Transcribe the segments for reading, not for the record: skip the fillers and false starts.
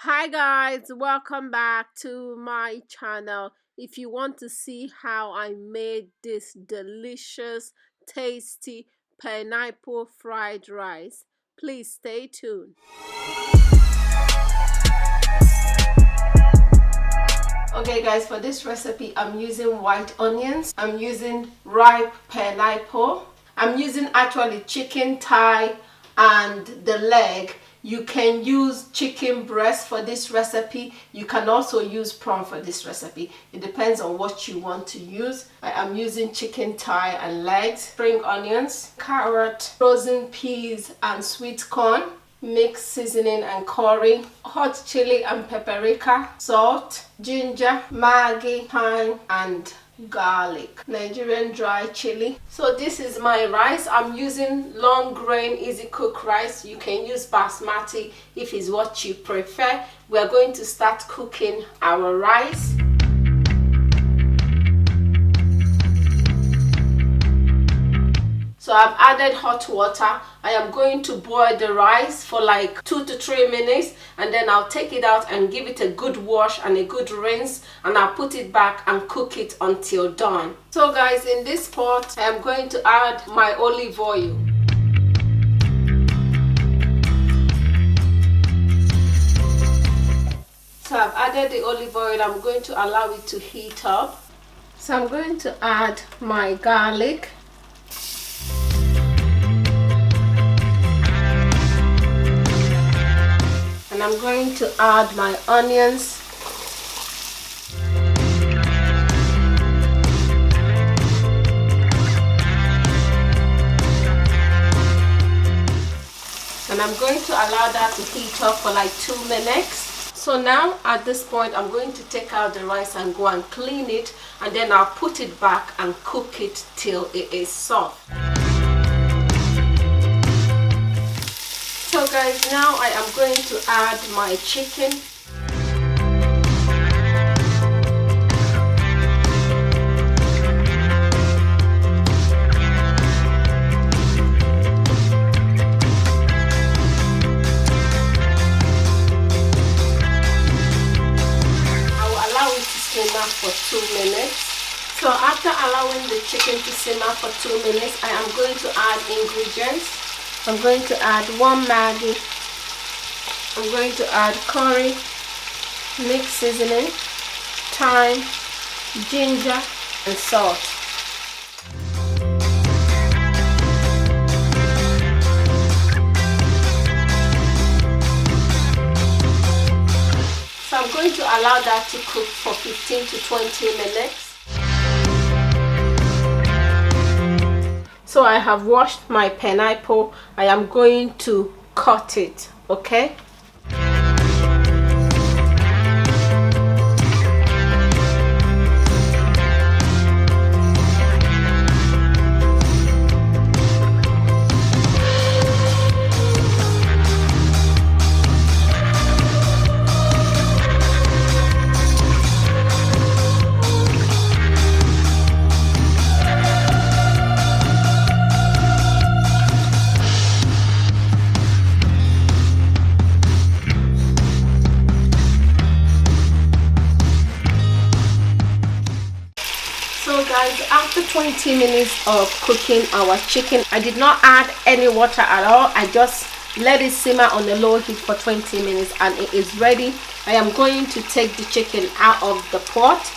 Hi guys, welcome back to my channel. If you want to see how I made this delicious, tasty pineapple fried rice, please stay tuned. Okay guys, for this recipe I'm using white onions, I'm using ripe pineapple, I'm using actually chicken thigh and the leg. You can use chicken breast for this recipe. You can also use prawn for this recipe. It depends on what you want to use. I am using chicken thigh and legs, spring onions, carrot, frozen peas and sweet corn, mixed seasoning and curry, hot chili and paprika, salt, ginger, maggi, thyme and garlic, Nigerian dry chili. So this is my rice. I'm using long grain easy cook rice. You can use basmati if it's what you prefer. We're going to start cooking our rice. So I've added hot water. I am going to boil the rice for like 2 to 3 minutes, and then I'll take it out and give it a good wash and a good rinse, and I'll put it back and cook it until done. So guys, in this pot I am going to add my olive oil. So I've added the olive oil. I'm going to allow it to heat up. So I'm going to add my garlic. And I'm going to add my onions. And I'm going to allow that to heat up for like 2 minutes. So now at this point I'm going to take out the rice and go and clean it, and then I'll put it back and cook it till it is soft. So guys, now I am going to add my chicken. I will allow it to simmer for 2 minutes. So after allowing the chicken to simmer for 2 minutes, I am going to add ingredients. I'm going to add 1 maggi, I'm going to add curry, mixed seasoning, thyme, ginger and salt. So I'm going to allow that to cook for 15 to 20 minutes. So I have washed my pineapple. I am going to cut it, okay? So guys, after 20 minutes of cooking our chicken, I did not add any water at all. I just let it simmer on a low heat for 20 minutes and it is ready. I am going to take the chicken out of the pot.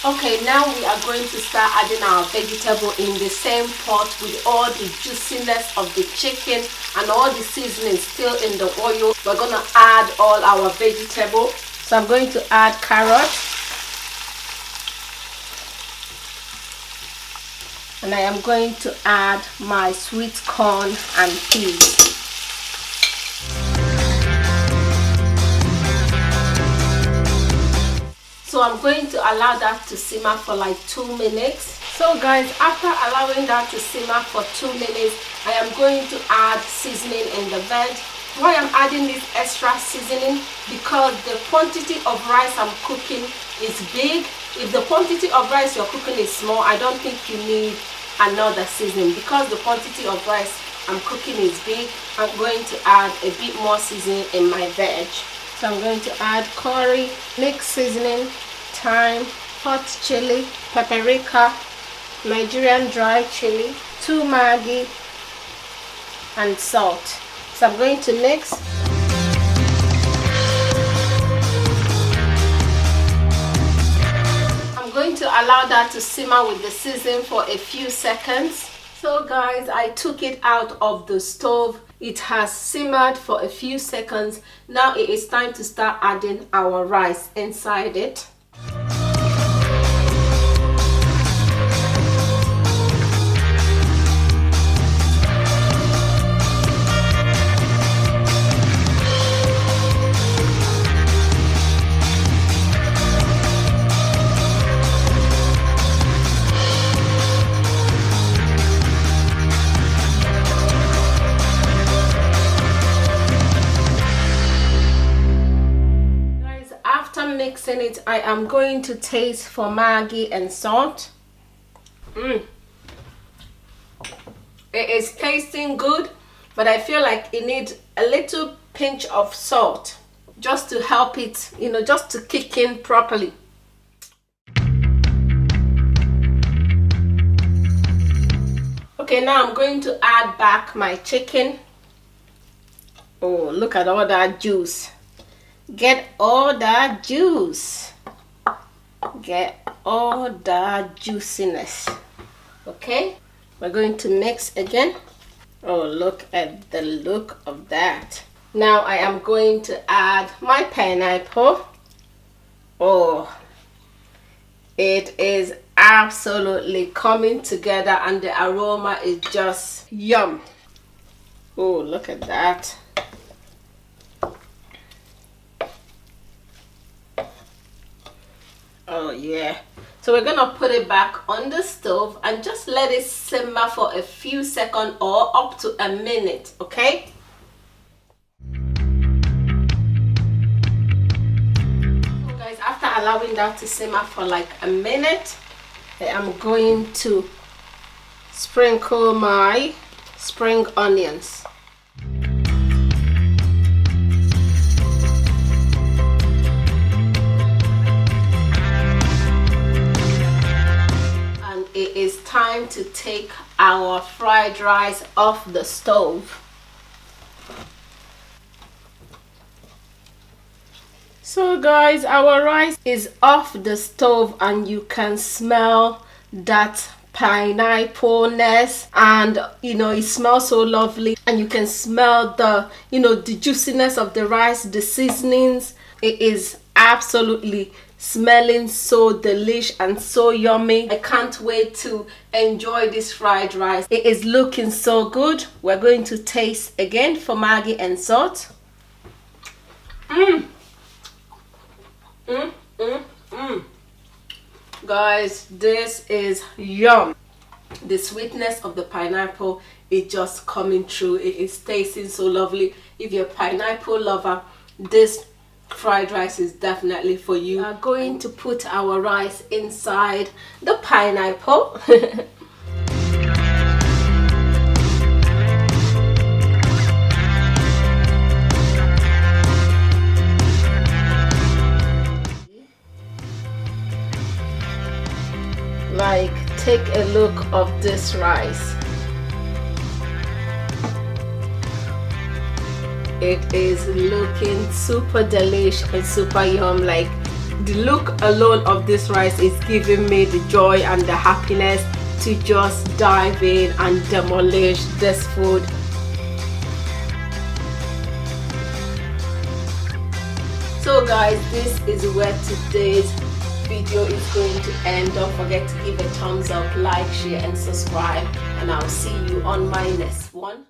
Okay, now we are going to start adding our vegetable in the same pot with all the juiciness of the chicken and all the seasoning still in the oil. We're going to add all our vegetable. So I'm going to add carrot. And I am going to add my sweet corn and peas. So I'm going to allow that to simmer for like 2 minutes. So guys, after allowing that to simmer for 2 minutes, I am going to add seasoning in the veg. Why I'm adding this extra seasoning? Because the quantity of rice I'm cooking is big. If the quantity of rice you're cooking is small, I don't think you need another seasoning. Because the quantity of rice I'm cooking is big, I'm going to add a bit more seasoning in my veg. So I'm going to add curry, mixed seasoning, thyme, hot chili, paprika, Nigerian dry chili, 2 maggi, and salt. So I'm going to mix. I'm going to allow that to simmer with the seasoning for a few seconds. So guys, I took it out of the stove. It has simmered for a few seconds. Now it is time to start adding our rice inside it. Mixing it, I am going to taste for maggi and salt. It is tasting good, but I feel like it needs a little pinch of salt just to help it, just to kick in properly. Okay, now I'm going to add back my chicken. Oh, look at all that juice. Get all that juice. Get all that juiciness. Okay, we're going to mix again. Oh, look at the look of that. Now I am going to add my pineapple. Oh, it is absolutely coming together and the aroma is just yum. Oh, look at that. Oh yeah. So we're gonna put it back on the stove and just let it simmer for a few seconds or up to a minute, okay? So guys, after allowing that to simmer for like a minute, I'm going to sprinkle my spring onions. It is time to take our fried rice off the stove. So guys, our rice is off the stove and you can smell that pineapple-ness, and it smells so lovely, and you can smell the the juiciness of the rice, the seasonings. It is absolutely smelling so delish and so yummy. I can't wait to enjoy this fried rice. It is looking so good. We're going to taste again for maggi and salt. Guys, this is yum. The sweetness of the pineapple is just coming through. It is tasting so lovely. If you're a pineapple lover, this fried rice is definitely for you. We are going to put our rice inside the pineapple. Like, take a look of this rice. It is looking super delish and super yum. Like, the look alone of this rice is giving me the joy and the happiness to just dive in and demolish this food. So guys, this is where today's video is going to end. Don't forget to give a thumbs up, like, share and subscribe, and I'll see you on my next one.